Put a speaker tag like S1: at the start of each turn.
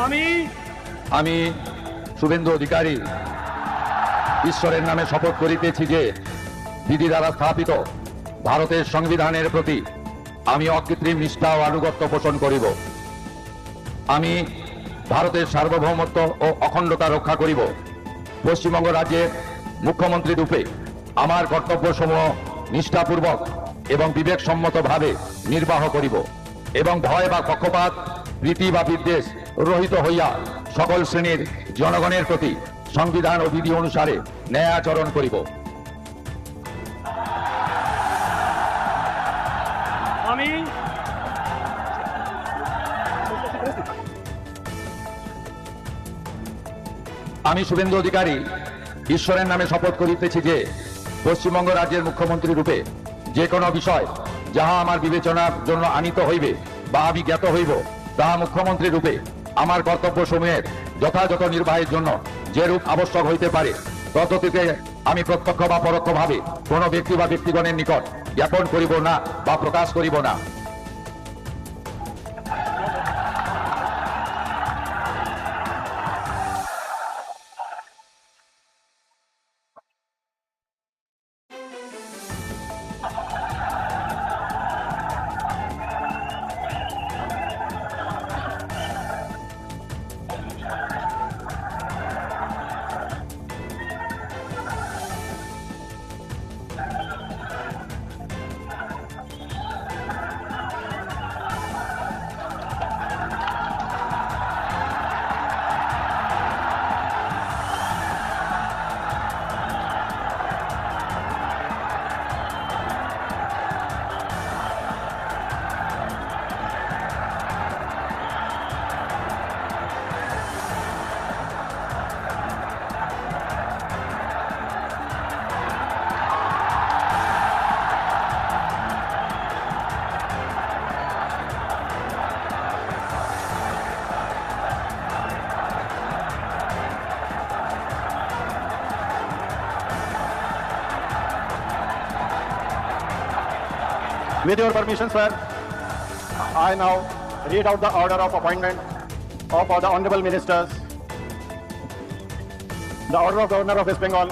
S1: আমি
S2: আমি শুভেন্দু অধিকারী ঈশ্বরের নামে শপথ করিতেছি যে বিধি দ্বারা স্থাপিত ভারতের সংবিধানের প্রতি আমি অকৃত্রিম নিষ্ঠা ও আনুগত্য পোষণ করিব। আমি ভারতের সার্বভৌমত্ব ও অখণ্ডতা রক্ষা করিব। পশ্চিমবঙ্গ রাজ্যের মুখ্যমন্ত্রী রূপে আমার কর্তব্যসমূহ নিষ্ঠাপূর্বক এবং বিবেকসম্মতভাবে নির্বাহ করিব এবং ভয় বা পক্ষপাত, প্রীতি বা বিদ্বেষ রহিত হইয়া সকল শ্রেণীর জনগণের প্রতি সংবিধান ও বিধি অনুসারে ন্যায় আচরণ করিব।
S1: আমি
S2: আমি শুভেন্দু অধিকারী ঈশ্বরের নামে শপথ করিতেছি যে পশ্চিমবঙ্গ রাজ্যের মুখ্যমন্ত্রী রূপে যে কোনো বিষয় যাহা আমার বিবেচনার জন্য আনিত হইবে বা আমি জ্ঞাত হইব, তাহা মুখ্যমন্ত্রী রূপে আমার কর্তব্যসমূহের যথাযথ নির্বাহের জন্য যে রূপ আবশ্যক হইতে পারে ততটিতে আমি প্রত্যক্ষ বা পরোক্ষভাবে কোনো ব্যক্তি বা ব্যক্তিগণের নিকট জ্ঞাপন করিব না বা প্রকাশ করিব না।
S3: With your permission, sir, I now read out the order of appointment of all the honorable ministers. The order of Governor of West Bengal